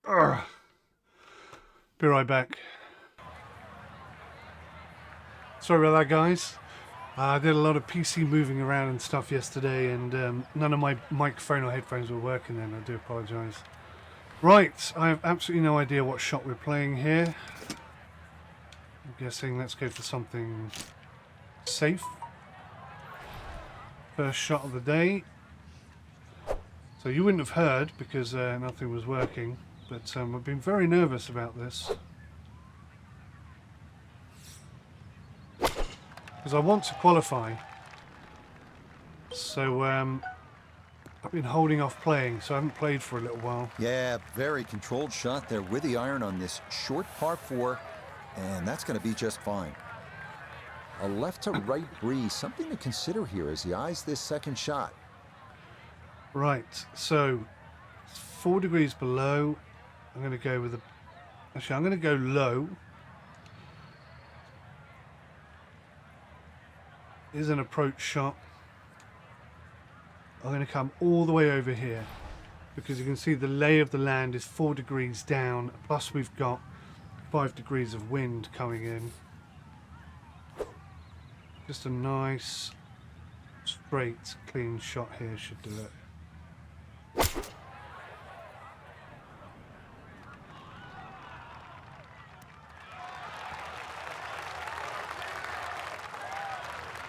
Ugh. Be right back. Sorry about that, guys. I did a lot of PC moving around and stuff yesterday, and none of my microphone or headphones were working then. I do apologise. Right, I have absolutely no idea what shot we're playing here. I'm guessing let's go for something safe. First shot of the day. So you wouldn't have heard because nothing was working, but I've been very nervous about this. Because I want to qualify. So I've been holding off playing, so I haven't played for a little while. Yeah, very controlled shot there with the iron on this short par 4, and that's going to be just fine. A left to right breeze, something to consider here as he eyes this second shot. Right, so 4 degrees below. I'm going to go with actually, I'm going to go low. Here's an approach shot. I'm going to come all the way over here because you can see the lay of the land is 4 degrees down, plus we've got 5 degrees of wind coming in. Just a nice straight clean shot here should do it.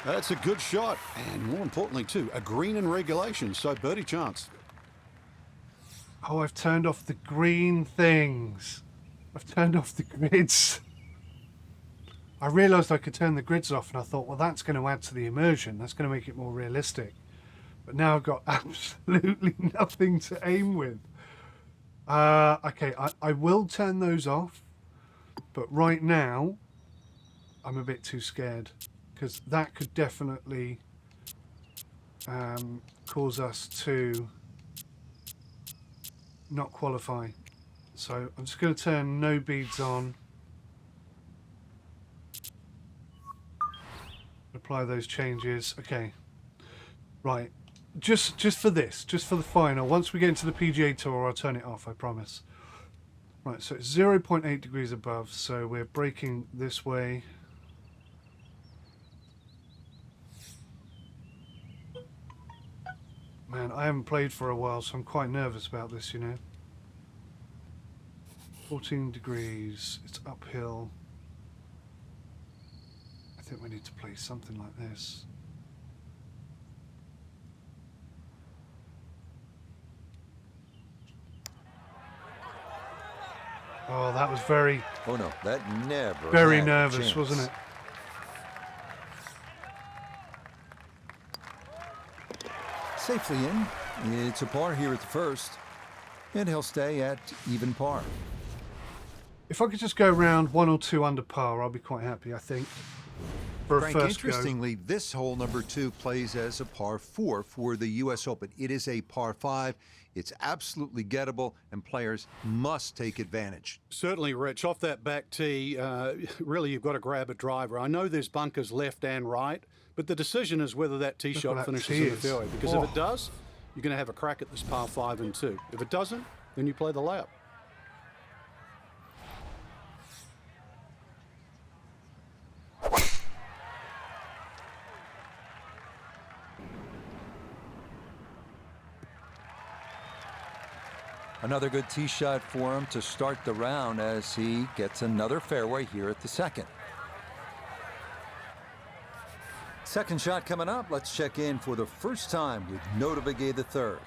That's a good shot, and more importantly too, a green in regulation, so birdie chance. Oh, I've turned off the green things. I've turned off the grids. I realised I could turn the grids off, and I thought, well, that's going to add to the immersion. That's going to make it more realistic. But now I've got absolutely nothing to aim with. Okay, I will turn those off, but right now I'm a bit too scared. Because that could definitely cause us to not qualify. So I'm just going to turn no beads on. Apply those changes. Okay. Right. Just for this, just for the final. Once we get into the PGA Tour, I'll turn it off, I promise. Right, so it's 0.8 degrees above, so we're braking this way. Man, I haven't played for a while, so I'm quite nervous about this, you know. 14 degrees, it's uphill. I think we need to play something like this. Oh, that was very... Oh no, that never Very had a nervous, chance. wasn't it? Safely in. It's a par here at the first, and he'll stay at even par. If I could just go around 1 or 2 under par, I'll be quite happy, I think. For a Frank, first go. interestingly, this hole number 2 plays as a par 4 for the U.S. Open. It is a par 5. It's absolutely gettable, and players must take advantage. Certainly, Rich, off that back tee, really you've got to grab a driver. I know there's bunkers left and right, but the decision is whether that tee shot finishes in the fairway. Because if it does, you're going to have a crack at this par 5 and 2. If it doesn't, then you play the layup. Another good tee shot for him to start the round as he gets another fairway here at the second. Second shot coming up. Let's check in for the first time with 𝗦𝘂𝗂𝗍𝐴 III.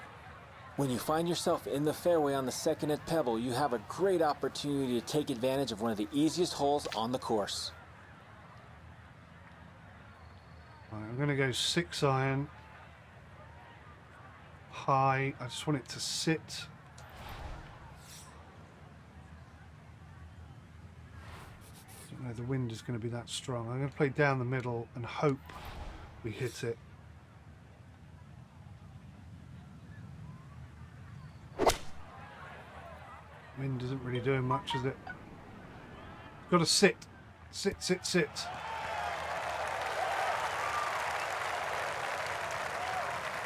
When you find yourself in the fairway on the second at Pebble, you have a great opportunity to take advantage of one of the easiest holes on the course. Right, I'm going to go 6 iron. High. I just want it to sit. I don't know, the wind is going to be that strong. I'm going to play down the middle and hope we hit it. Wind isn't really doing much, is it? Got to sit. Sit, sit, sit.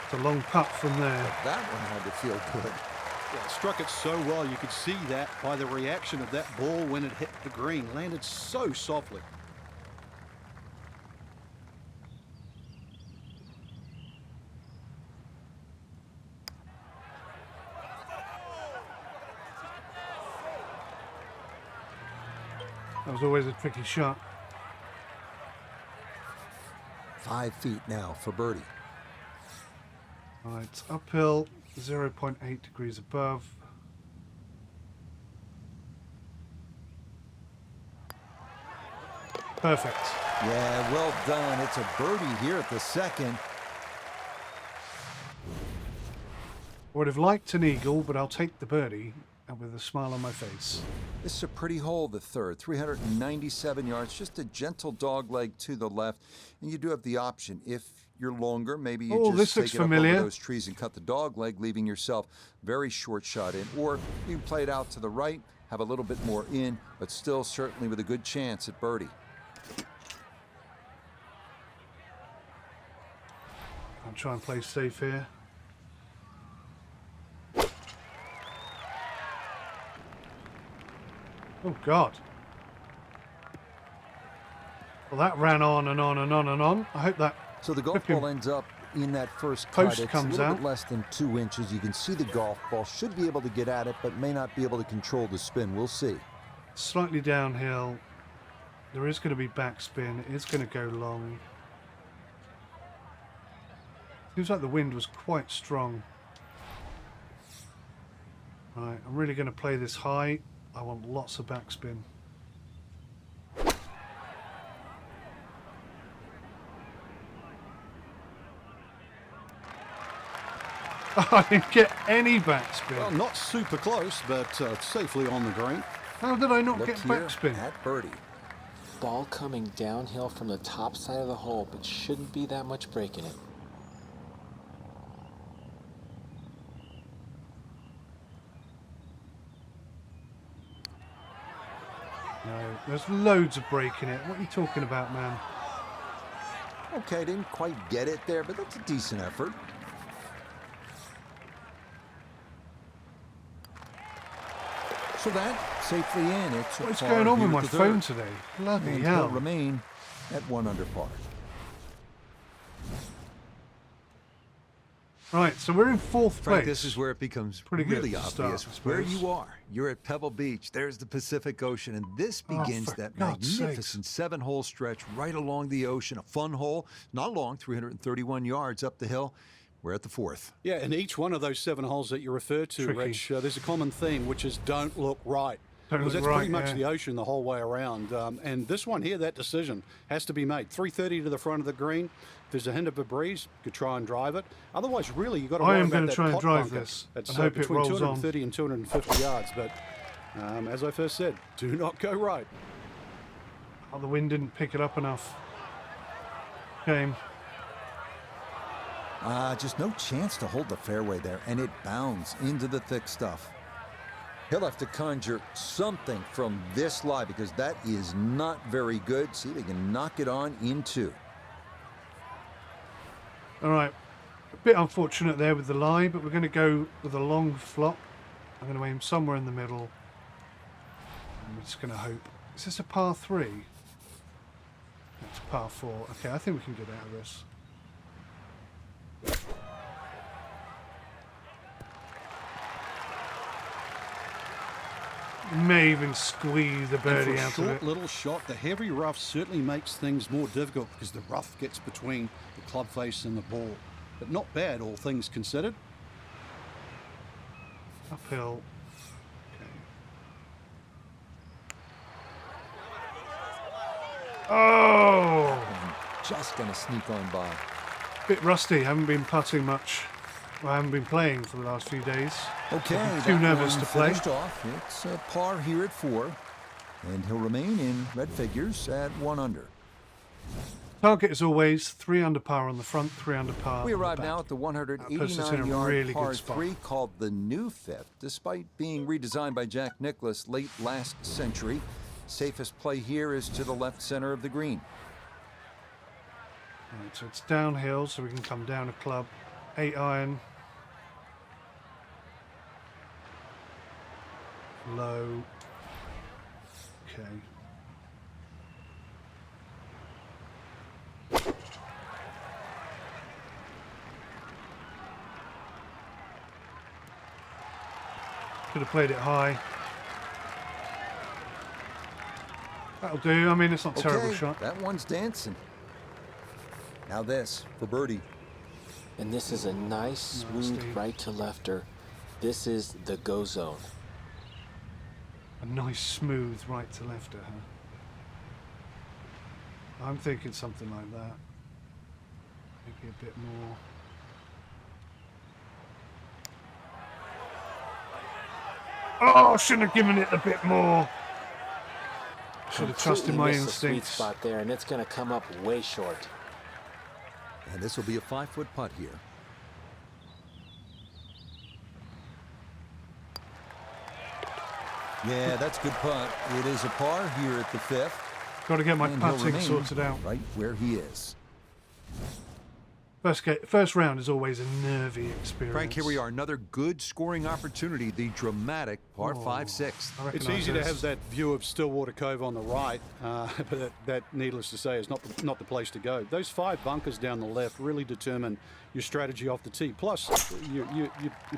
It's a long putt from there. That one had to feel good. Yeah, struck it so well. You could see that by the reaction of that ball when it hit the green. Landed so softly. That was always a tricky shot. 5 feet now for birdie. Right, uphill, 0.8 degrees above. Perfect. Yeah, well done. It's a birdie here at the second. I would have liked an eagle, but I'll take the birdie, and with a smile on my face. This is a pretty hole, the third. 397 yards, just a gentle dog leg to the left. And you do have the option. If you're longer, maybe you this just looks take it up familiar. over those trees and cut the dog leg, leaving yourself very short shot in. Or you can play it out to the right, have a little bit more in, but still certainly with a good chance at birdie. I'll try and play safe here. Oh, God. Well, that ran on and on and on and on. I hope that So the golf flipping ball ends up in that first post cut. It's comes a little out. bit less than 2 inches. You can see the golf ball. Should be able to get at it, but may not be able to control the spin. We'll see. Slightly downhill. There is going to be backspin. It is going to go long. Seems like the wind was quite strong. Right, I'm really going to play this high. I want lots of backspin. I didn't get any backspin. Well, not super close, but safely on the green. How did I not Look get here backspin? at birdie. Ball coming downhill from the top side of the hole, but shouldn't be that much break in it. No, there's loads of break in it. What are you talking about, man? Okay, didn't quite get it there, but that's a decent effort. So that safely in. It's What is par going on here with at my the phone third. today? Bloody And hell. he'll remain at 1 under par. Right, so we're in fourth Frank, place. this is where it becomes Pretty good really to start, obvious I where suppose. you are. You're at Pebble Beach. There's the Pacific Ocean, and this Oh, begins for that God's magnificent 7-hole stretch right along the ocean. A fun hole, not long, 331 yards up the hill. We're at the fourth. Yeah, and each one of those 7 holes that you refer to, Tricky. Rich, there's a common theme, which is don't look right. Don't Because look that's pretty right, much yeah. the ocean the whole way around. And this one here, that decision has to be made. 330 to the front of the green. If there's a hint of a breeze, you could try and drive it. Otherwise, really, you've got to I worry am about gonna that try and pot drive bunker. this It's and hope it between rolls on. 230 and 250 yards. But as I first said, do not go right. Oh, the wind didn't pick it up enough. Shame. Just no chance to hold the fairway there, and it bounds into the thick stuff. He'll have to conjure something from this lie because that is not very good. See if he can knock it on in 2. All right, a bit unfortunate there with the lie, but we're going to go with a long flop. I'm going to aim somewhere in the middle. I'm just going to hope. Is this a par 3? It's par 4. Okay, I think we can get out of this. May even squeeze the And for birdie a out of short it. little shot, the heavy rough certainly makes things more difficult because the rough gets between the club face and the ball. But not bad, all things considered. Uphill. Okay. Oh! And just going to sneak on by. Bit rusty. Haven't been putting much. Well, I haven't been playing for the last few days. Okay, Too that nervous one to play. finished off. It's a par here at 4, and he'll remain in red figures at 1 under. Target is always 3 under par on the front, 3 under par. We on the arrive back. now at the puts us in a 189-yard really good par spot. 3 called the New Fifth. Despite being redesigned by Jack Nicklaus late last century, safest play here is to the left center of the green. Right, so it's downhill, so we can come down a club. 8 iron. Low. Okay. Could have played it high. That'll do. I mean, it's not a terrible shot. That one's dancing. Now this for birdie. And this is a nice, smooth right to lefter. This is the go zone. A nice, smooth right to lefter, huh? I'm thinking something like that. Maybe a bit more. Oh, I shouldn't have given it a bit more. Should have trusted my Completely missed the instincts. sweet spot there, and it's going to come up way short. And this will be a 5-foot putt here. Yeah, that's a good putt. It is a par here at the 5th. Got to get my And he'll putting remain sorted out. right where he is. First round is always a nervy experience. Frank, here we are. Another good scoring opportunity. The dramatic par 5/6. It's easy to have that view of Stillwater Cove on the right, but that, needless to say, is not the place to go. Those 5 bunkers down the left really determine your strategy off the tee. Plus, you're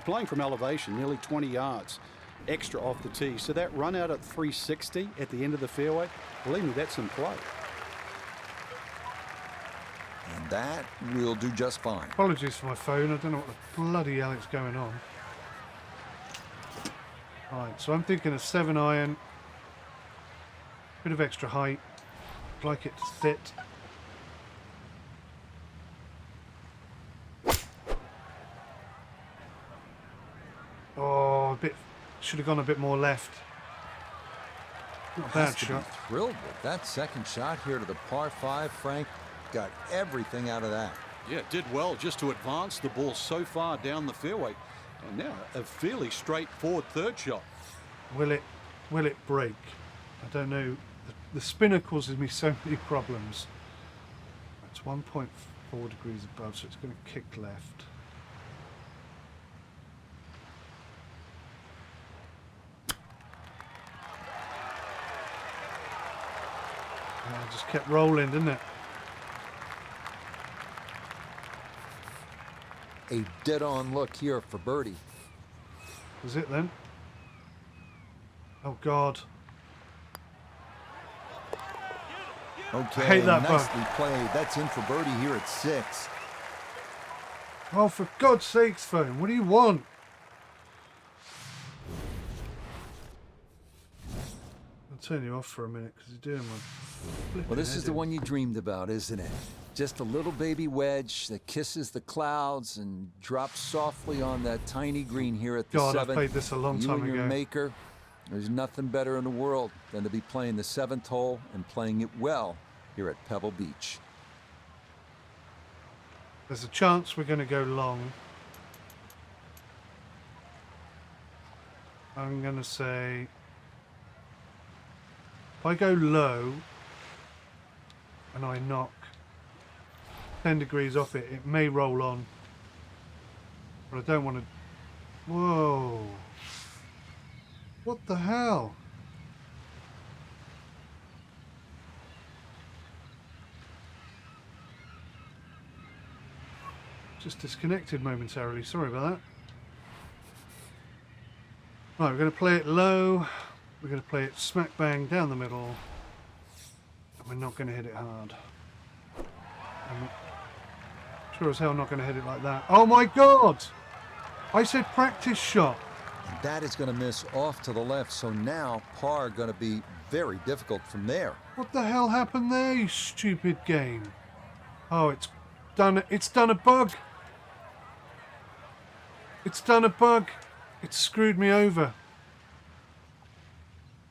playing from elevation, nearly 20 yards extra off the tee. So that run out at 360 at the end of the fairway, believe me, that's in play. And that will do just fine. Apologies for my phone. I don't know what the bloody hell is going on. Right, so I'm thinking a 7-iron. Bit of extra height. I'd like it to sit. Oh, a bit. Should have gone a bit more left. Not a bad Has to be shot. thrilled with that second shot here to the par 5, Frank. Got everything out of that. Yeah, did well just to advance the ball so far down the fairway. And now a fairly straightforward third shot. Will it break? I don't know. The spinner causes me so many problems. It's 1.4 degrees above, so it's going to kick left. It just kept rolling, didn't it? A dead-on look here for birdie. Was it then? Oh God. Okay, I hate that nicely played. That's in for birdie here at 6. Oh, for God's sakes, phone, what do you want? I'll turn you off for a minute because you're doing my flipping Well, this is the head in. one you dreamed about, isn't it? Just a little baby wedge that kisses the clouds and drops softly on that tiny green here at the God, 7th. I've played this a long You time and your ago. maker, there's nothing better in the world than to be playing the 7th hole and playing it well here at Pebble Beach. There's a chance we're going to go long. I'm going to say, if I go low and I knock 10 degrees off it, it may roll on. But I don't want to... Whoa. What the hell? Just disconnected momentarily. Sorry about that. Right, we're going to play it low. We're going to play it smack bang down the middle. And we're not going to hit it hard. I'm sure as hell not going to hit it like that. Oh my God! I said practice shot. And that is going to miss off to the left, so now par going to be very difficult from there. What the hell happened there, you stupid game? Oh, it's done a bug. It's done a bug. It's screwed me over.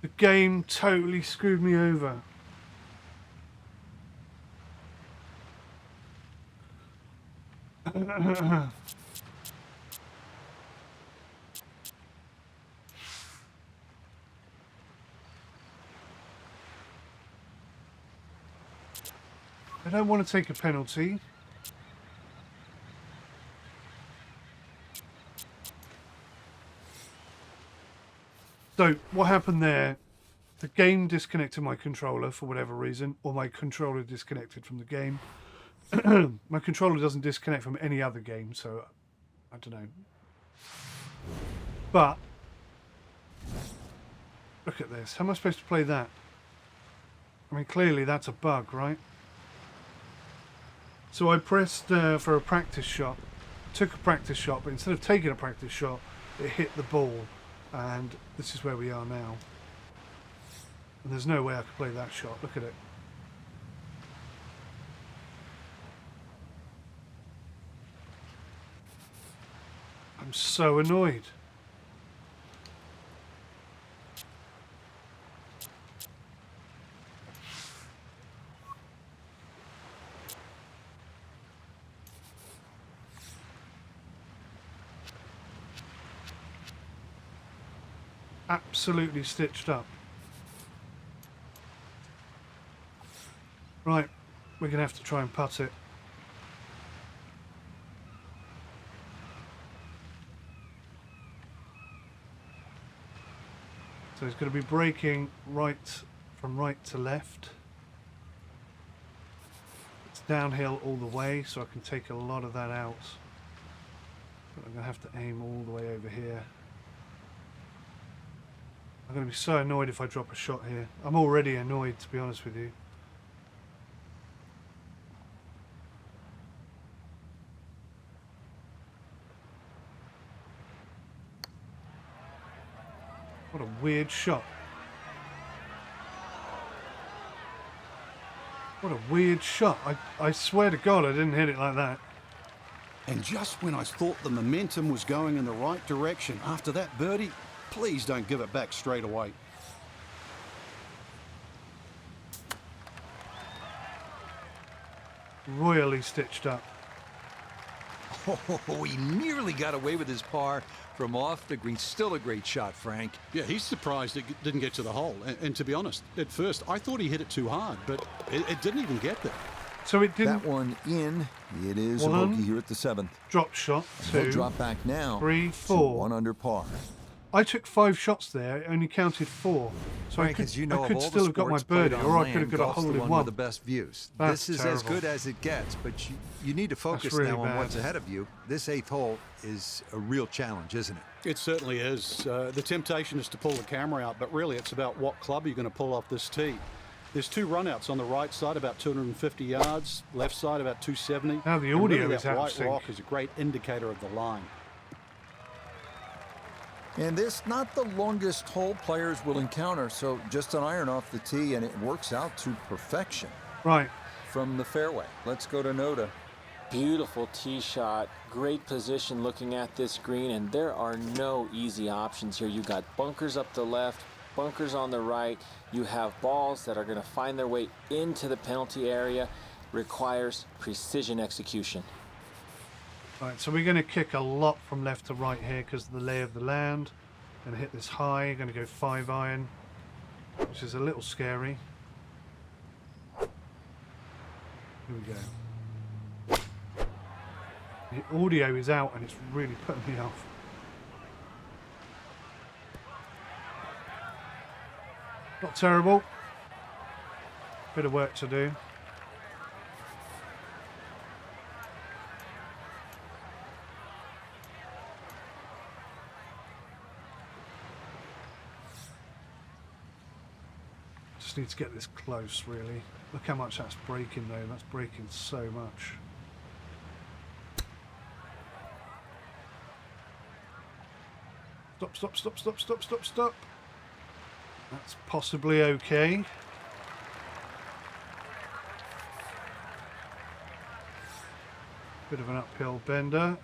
The game totally screwed me over. I don't want to take a penalty. So what happened there? The game disconnected my controller for whatever reason, or my controller disconnected from the game. My controller doesn't disconnect from any other game, so I don't know. But look at this. How am I supposed to play that? I mean, clearly that's a bug, right? So I pressed for a practice shot, took a practice shot, but instead of taking a practice shot, it hit the ball, and this is where we are now. And there's no way I could play that shot. Look at it. I'm so annoyed. Absolutely stitched up. Right, we're going to have to try and putt it. So it's going to be breaking from right to left. It's downhill all the way, so I can take a lot of that out. But I'm going to have to aim all the way over here. I'm going to be so annoyed if I drop a shot here. I'm already annoyed, to be honest with you. What a weird shot. What a weird shot. I swear to God I didn't hit it like that. And just when I thought the momentum was going in the right direction after that birdie, please don't give it back straight away. Royally stitched up. Oh, he nearly got away with his par from off the green. Still a great shot, Frank. Yeah, he's surprised it didn't get to the hole. And to be honest, at first I thought he hit it too hard, but it didn't even get there. So it didn't. That one in. It is a bogey here at the 7th. Drop shot. He'll 2, drop back now. 3, to 4. 1 under par. I took 5 shots there. It only counted 4. So Frank, I as you could, know, I could of all still the have got my sports played birdie, on or I land, could have got a golf's hole the in one one. with the best views. That's This is terrible. as good as it gets, but you need to focus really now on bad. what's ahead of you. This 8th hole is a real challenge, isn't it? It certainly is. The temptation is to pull the camera out, but really it's about what club you're going to pull off this tee. There's 2 runouts on the right side, about 250 yards, left side about 270. Now the And audio really is that out of white sync. rock is a great indicator of the line. And this, not the longest hole players will encounter, so just an iron off the tee, and it works out to perfection. Right. From the fairway, let's go to Noda. Beautiful tee shot, great position looking at this green, and there are no easy options here. You've got bunkers up the left, bunkers on the right. You have balls that are going to find their way into the penalty area. Requires precision execution. Right, so we're going to kick a lot from left to right here because of the lay of the land. Going to hit this high, going to go 5 iron, which is a little scary. Here we go. The audio is out and it's really putting me off. Not terrible. Bit of work to do. Just need to get this close, really. Look how much that's breaking, though. That's breaking so much. Stop, stop, stop, stop, stop, stop, stop. That's possibly okay. Bit of an uphill bender.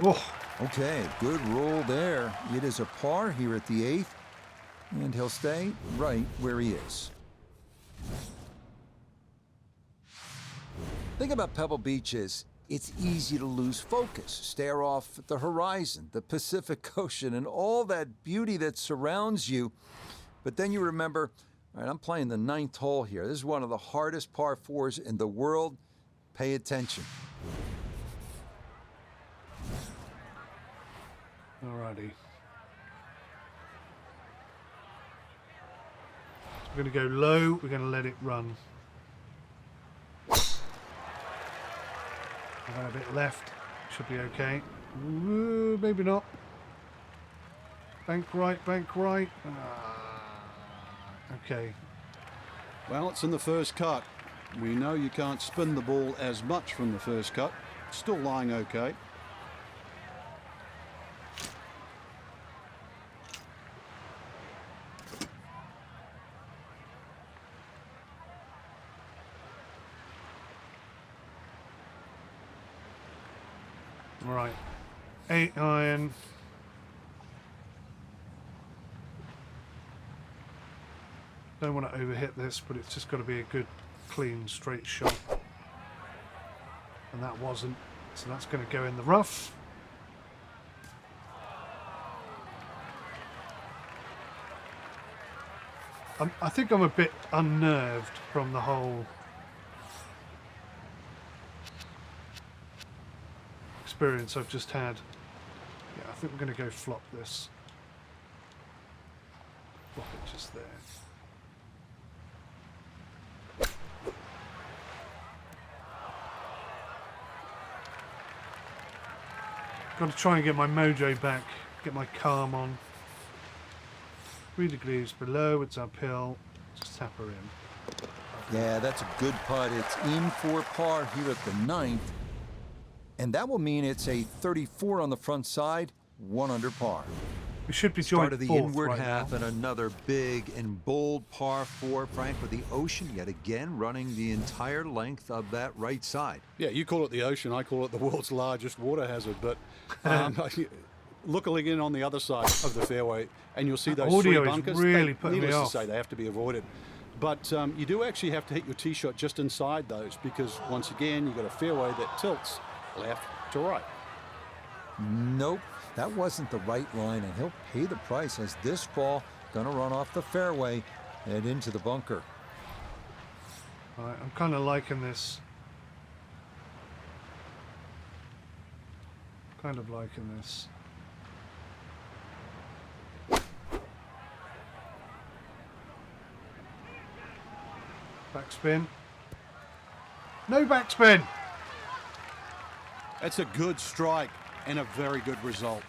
Oh. Okay, good roll there. It is a par here at the 8th, and he'll stay right where he is. Thing about Pebble Beach is it's easy to lose focus, stare off at the horizon, the Pacific Ocean, and all that beauty that surrounds you. But then you remember, all right, I'm playing the 9th hole here. This is one of the hardest par 4s in the world. Pay attention. Alrighty. We're going to go low. We're going to let it run. I've got a bit left. Should be okay. Ooh, maybe not. Bank right, bank right. Okay. Well, it's in the first cut. We know you can't spin the ball as much from the first cut. Still lying okay. Right. 8 iron. Don't want to overhit this, but it's just got to be a good, clean, straight shot. And that wasn't. So that's going to go in the rough. I think I'm a bit unnerved from the whole experience I've just had. Yeah, I think we're going to go flop this. Flop it just there. Got to try and get my mojo back, get my calm on. 3 degrees below, it's uphill. Just tap her in. Yeah, that's a good putt. It's in for par here at the 9th. And that will mean it's a 34 on the front side, 1 under par. We should be Start joint of the fourth inward right half now. and another big and bold par 4, Frank, with the ocean yet again running the entire length of that right side. Yeah, you call it the ocean, I call it the world's largest water hazard, but look again on the other side of the fairway and you'll see those Audio three is bunkers. really putting me needless off. to say, they have to be avoided. But you do actually have to hit your tee shot just inside those because, once again, you've got a fairway that tilts left to right. Nope, that wasn't the right line, and he'll pay the price as this ball gonna run off the fairway and into the bunker. Right, I'm kind of liking this. Kind of liking this. Backspin. No backspin! That's a good strike and a very good result.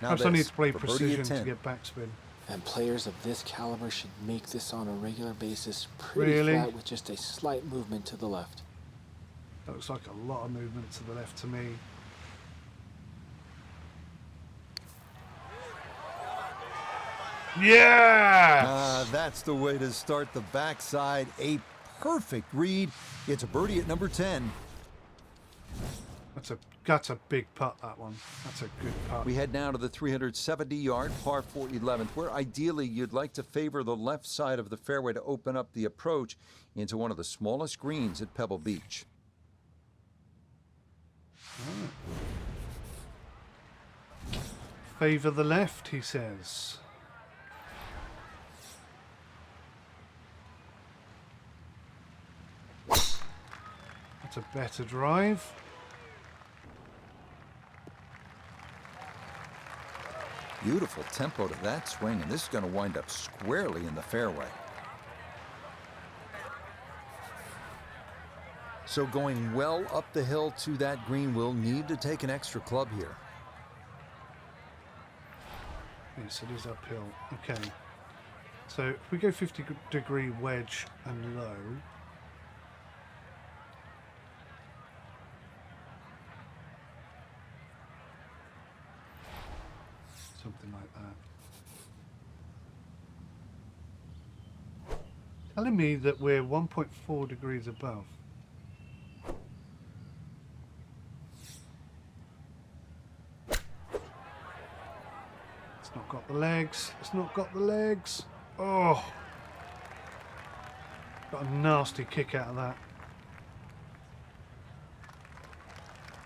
Now Perhaps I need this to play for birdie precision at to 10. get backspin. And players of this caliber should make this on a regular basis pretty Really? flat with just a slight movement to the left. That looks like a lot of movement to the left to me. Yeah! That's the way to start the backside. A perfect read. It's a birdie at number 10. That's a big putt, that one. That's a good putt. We head now to the 370-yard par 4 11th, where ideally you'd like to favor the left side of the fairway to open up the approach into one of the smallest greens at Pebble Beach. Favor the left, he says. That's a better drive. Beautiful tempo to that swing, and this is going to wind up squarely in the fairway. So going well up the hill to that green, will need to take an extra club here. Yes, it is uphill. Okay. So if we go 50-degree wedge and low. Something like that. Telling me that we're 1.4 degrees above. It's not got the legs. It's not got the legs. Oh. Got a nasty kick out of that.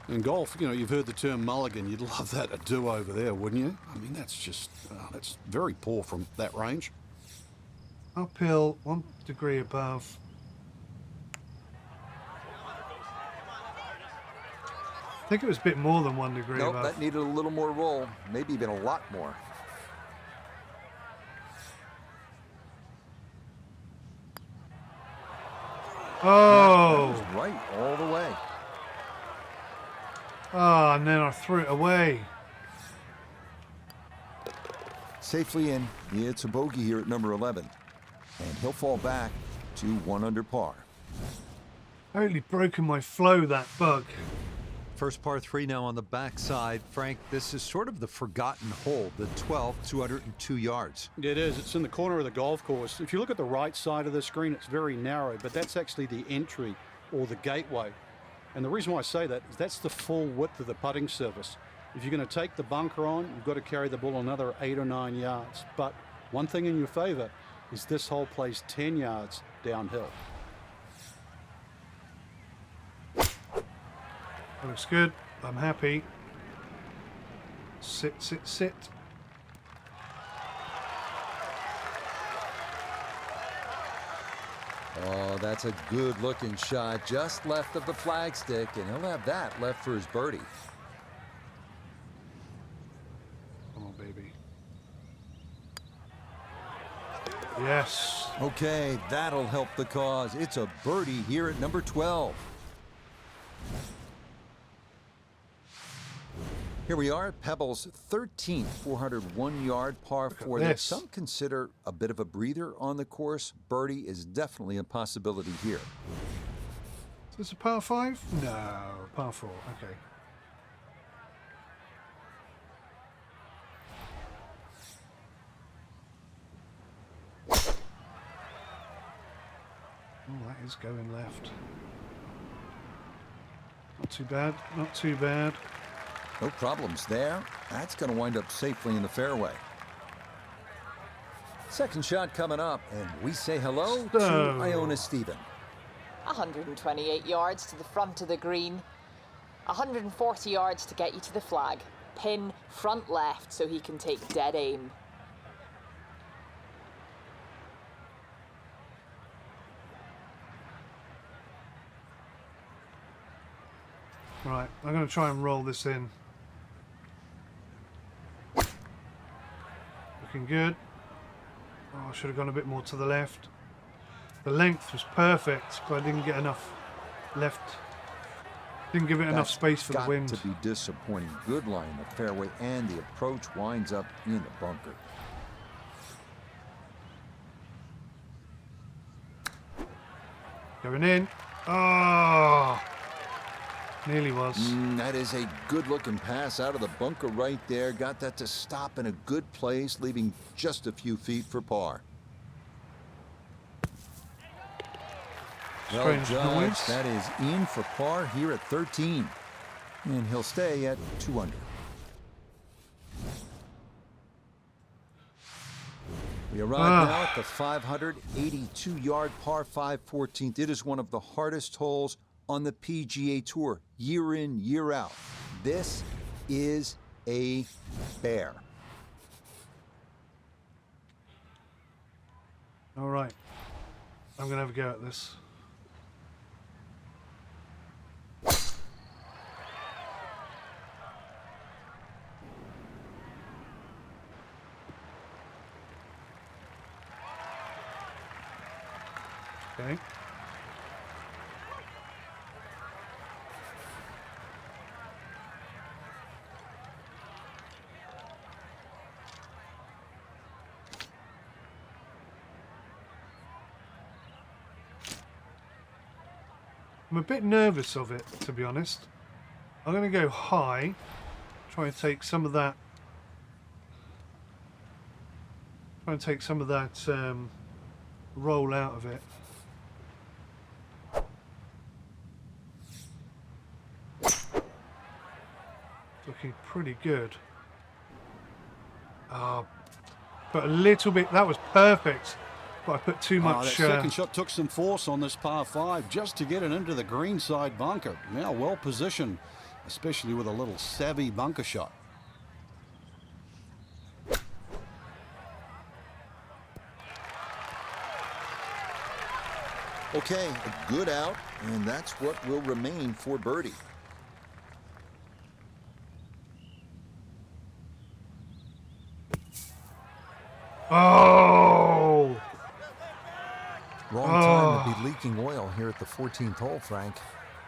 In golf, you know, you've heard the term mulligan. You'd love that a do-over there, wouldn't you? I mean, that's just, that's very poor from that range. Uphill, 1 degree above. I think it was a bit more than 1 degree Nope, above. that needed a little more roll, maybe even a lot more. Oh! That was right all the way. Oh, and then I threw it away. Safely in. It's a bogey here at number 11. And he'll fall back to 1 under par. Totally broken my flow, that bug. First par 3 now on the backside. Frank, this is sort of the forgotten hole, the 12th, 202 yards. It is. It's in the corner of the golf course. If you look at the right side of the screen, it's very narrow, but that's actually the entry or the gateway. And the reason why I say that is that's the full width of the putting surface. If you're going to take the bunker on, you've got to carry the ball another 8 or 9 yards. But one thing in your favor is this hole plays 10 yards downhill. That looks good. I'm happy. Sit, sit, sit. Oh, that's a good-looking shot just left of the flagstick, and he'll have that left for his birdie. Come on, baby. Yes. Okay, that'll help the cause. It's a birdie here at number 12. Here we are at Pebble's 13th 401-yard par 4 that this. some consider a bit of a breather on the course. Birdie is definitely a possibility here. Is this a par 5? No, par 4. Okay. Oh, that is going left. Not too bad. Not too bad. No problems there. That's going to wind up safely in the fairway. Second shot coming up, and we say hello to 𝗂𝗂𝗬𝗂𝗍𝒂𝗯𝗲. 128 yards to the front of the green. 140 yards to get you to the flag. Pin front left so he can take dead aim. Right, I'm going to try and roll this in. Looking good. Oh, I should have gone a bit more to the left. The length was perfect, but I didn't get enough left. Didn't give it enough space for the wind. That's got to be disappointing. Good line in the fairway, and the approach winds up in the bunker. Going in. Oh! Nearly was. That is a good-looking pass out of the bunker right there. Got that to stop in a good place, leaving just a few feet for par. Well Strange judged. noise. That is in for par here at 13. And he'll stay at 2 under. We arrive now at the 582-yard par 5 14th. It is one of the hardest holes on the PGA Tour, year in, year out. This is a bear. All right. I'm going to have a go at this. Okay. I'm a bit nervous of it, to be honest. I'm going to go high, try and take some of that. Try and take some of that roll out of it. Looking pretty good. But a little bit. That was perfect. But I put too much. That second shot took some force on this par 5 just to get it into the greenside bunker. Now well positioned, especially with a little savvy bunker shot. Okay, a good out, and that's what will remain for birdie. Oh! Wrong time to be leaking oil here at the 14th hole, Frank.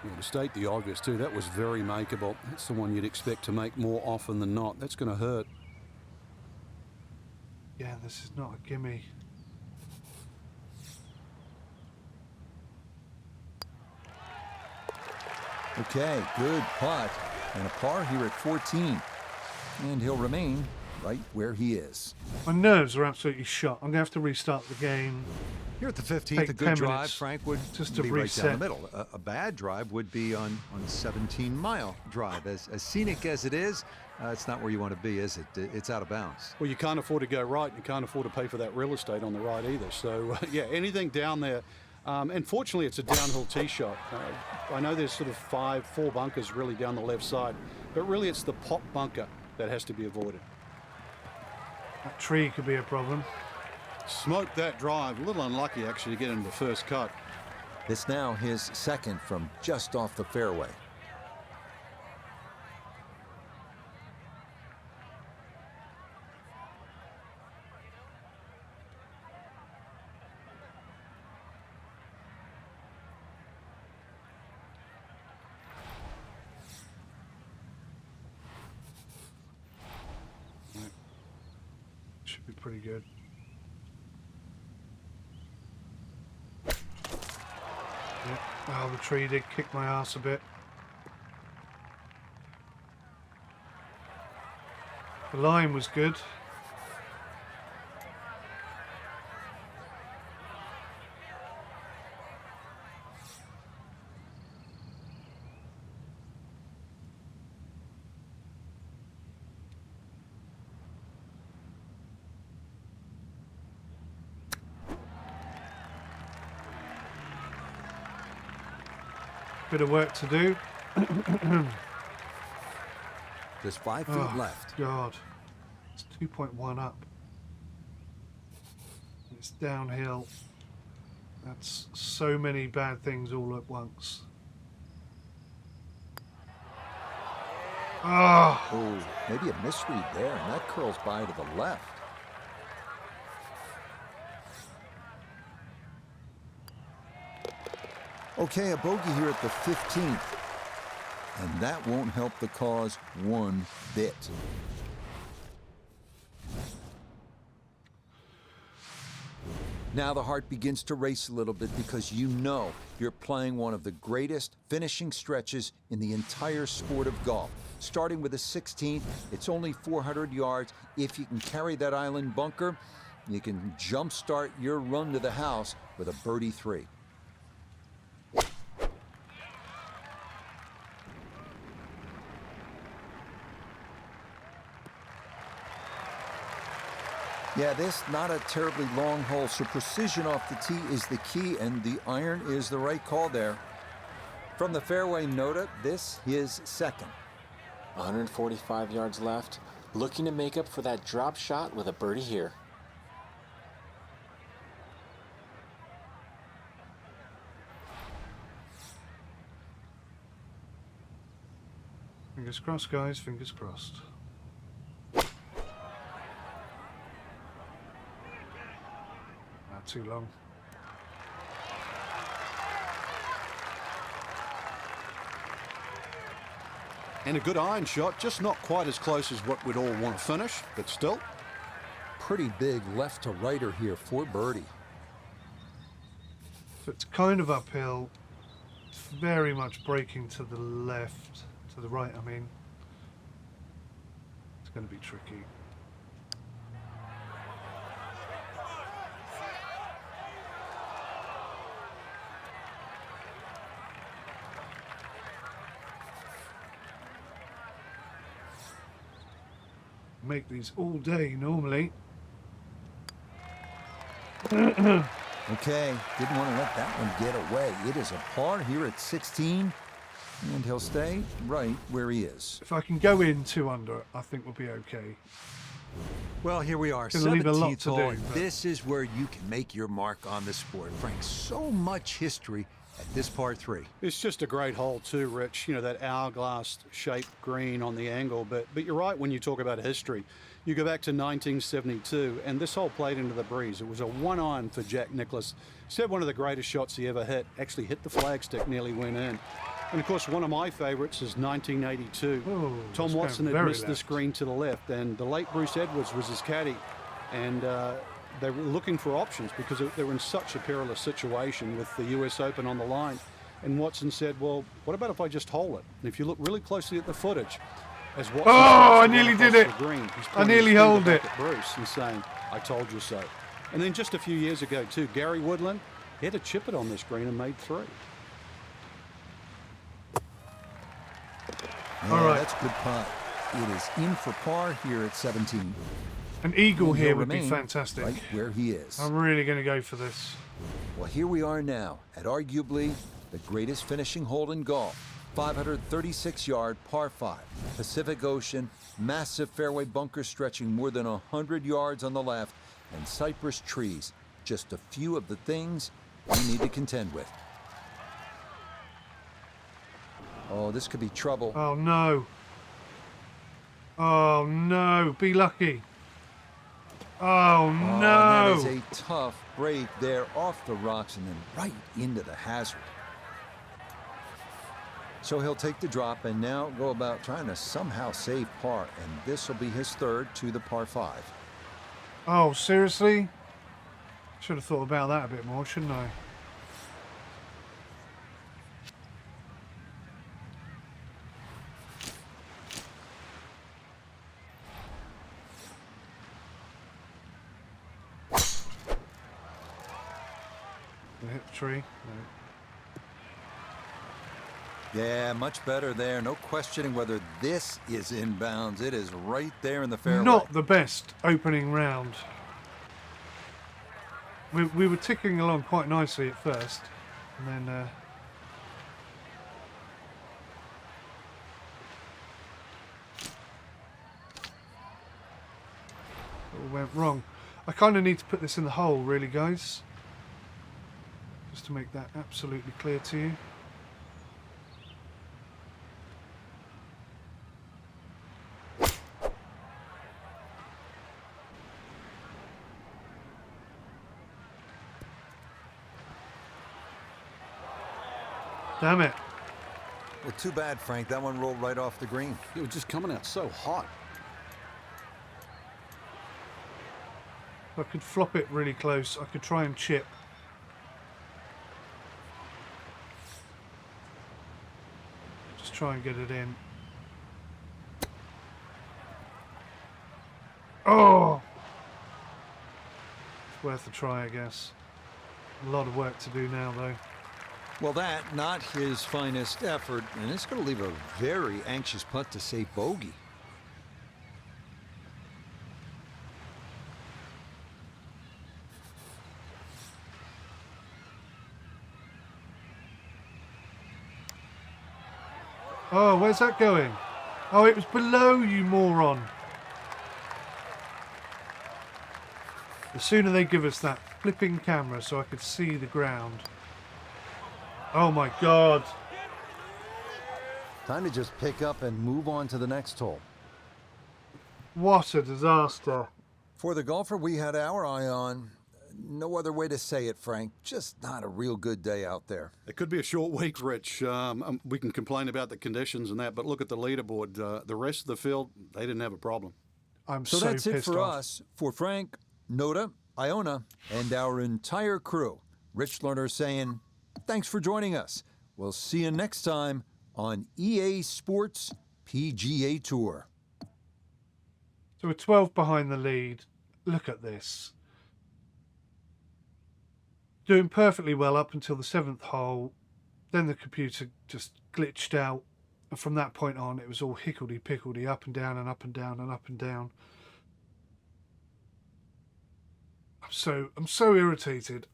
Well, to state the obvious, too, that was very makeable. That's the one you'd expect to make more often than not. That's going to hurt. Yeah, this is not a gimme. Okay, good putt. And a par here at 14. And he'll remain right where he is. My nerves are absolutely shot. I'm going to have to restart the game. Here at the 15th, Take a 10 good drive, minutes Frank, would just to be reset. right down the middle. A bad drive would be on 17-mile drive. As scenic as it is, it's not where you want to be, is it? It's out of bounds. Well, you can't afford to go right, and you can't afford to pay for that real estate on the right either. So, yeah, anything down there. And fortunately, it's a downhill tee shot. I know there's sort of four bunkers really down the left side, but really it's the pop bunker that has to be avoided. That tree could be a problem. Smoked that drive. A little unlucky, actually, to get into the first cut. This now his second from just off the fairway. Should be pretty good. Yeah. Oh, the tree did kick my ass a bit. The line was good. Bit of work to do. Just 5 feet left. God, it's 2.1 up. It's downhill. That's so many bad things all at once. Ah, Oh, maybe a misread there, and that curls by to the left. Okay, a bogey here at the 15th. And that won't help the cause one bit. Now the heart begins to race a little bit because you know you're playing one of the greatest finishing stretches in the entire sport of golf. Starting with a 16th, it's only 400 yards. If you can carry that island bunker, you can jumpstart your run to the house with a birdie 3. Yeah, this not a terribly long hole, so precision off the tee is the key, and the iron is the right call there. From the fairway, Nota, this his second. 145 yards left, looking to make up for that drop shot with a birdie here. fingers crossed, guys. Fingers crossed. Not too long. And a good iron shot, just not quite as close as what we'd all want to finish, but still. Pretty big left to righter here for birdie. So it's kind of uphill. It's very much braking to the left, to the right, I mean. It's going to be tricky. Make these all day normally. Okay, didn't want to let that one get away. It is a par here at 16, and he'll stay right where he is. If I can go in 2 under, I think we'll be okay. Well, here we are, Gonna leave a lot 17th to hole. do, And but- this is where you can make your mark on the sport, Frank. So much history at this par 3. It's just a great hole too, Rich. You know, that hourglass-shaped green on the angle. But you're right when you talk about history. You go back to 1972, and this hole played into the breeze. It was a one-iron for Jack Nicklaus. Said one of the greatest shots he ever hit. Actually hit the flagstick, nearly went in. And of course, one of my favorites is 1982. Ooh, Tom Watson had missed this green to the left, and the late Bruce Edwards was his caddy. And they were looking for options because they were in such a perilous situation with the US Open on the line. And Watson said, well, what about if I just hole it? And if you look really closely at the footage, as Watson I nearly did it. Green, I nearly holed it. At Bruce and saying, I told you so. And then just a few years ago, too, Gary Woodland, he had to chip it on this green and made 3. Yeah, all right. That's a good putt. It is in for par here at 17. An eagle And he'll here would be remain fantastic. Right where he is. I'm really going to go for this. Well, here we are now at arguably the greatest finishing hole in golf. 536-yard par 5. Pacific Ocean, massive fairway bunkers stretching more than 100 yards on the left, and cypress trees. Just a few of the things we need to contend with. Oh, this could be trouble. Oh, no. Oh, no. Be lucky. Oh, no. That is a tough break there off the rocks and then right into the hazard. So he'll take the drop and now go about trying to somehow save par, and this will be his 3rd to the par 5. Oh, seriously? Should have thought about that a bit more, shouldn't I? Did I hit the tree? No. Yeah, much better there. No questioning whether this is inbounds. It is right there in the fairway. Not the best opening round. We were ticking along quite nicely at first, and then it all went wrong. I kind of need to put this in the hole, really, guys, just to make that absolutely clear to you. Damn it. Well, too bad, Frank. That one rolled right off the green. It was just coming out so hot. If I could flop it really close, I could try and chip. Just try and get it in. Oh! It's worth a try, I guess. A lot of work to do now, though. Well, that, not his finest effort, and it's going to leave a very anxious putt to save bogey. Oh, where's that going? Oh, it was below, you moron. The sooner they give us that flipping camera so I could see the ground. Oh my God. Time to just pick up and move on to the next hole. What a disaster. For the golfer we had our eye on, no other way to say it, Frank. Just not a real good day out there. It could be a short week, Rich. We can complain about the conditions and that, but look at the leaderboard. The rest of the field, they didn't have a problem. I'm So so that's it pissed for off. us, for Frank, Noda, Iona, and our entire crew. Rich Lerner saying, thanks for joining us. We'll see you next time on EA Sports PGA Tour. So we're 12 behind the lead. Look at this. Doing perfectly well up until the 7th hole. Then the computer just glitched out. And from that point on, it was all hickledy-pickledy, up and down and up and down and up and down. I'm so irritated.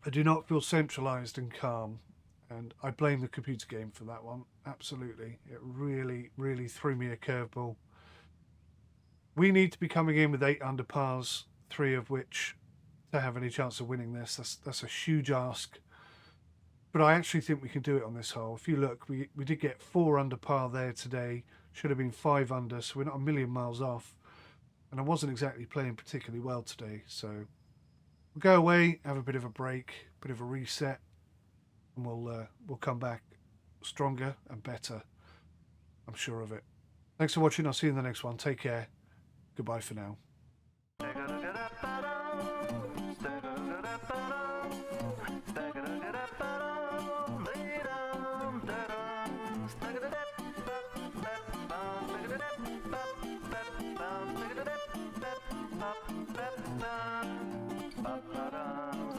I do not feel centralized and calm, and I blame the computer game for that one. Absolutely. It really, really threw me a curveball. We need to be coming in with 8 under pars, 3 of which to have any chance of winning this. That's a huge ask. But I actually think we can do it on this hole. If you look, we did get 4 under par there today. Should have been 5 under, so we're not a million miles off. And I wasn't exactly playing particularly well today. So we'll go away, have a bit of a break, bit of a reset, and we'll come back stronger and better. I'm sure of it. Thanks for watching. I'll see you in the next one. Take care. Goodbye for now. Ba-ba-dum,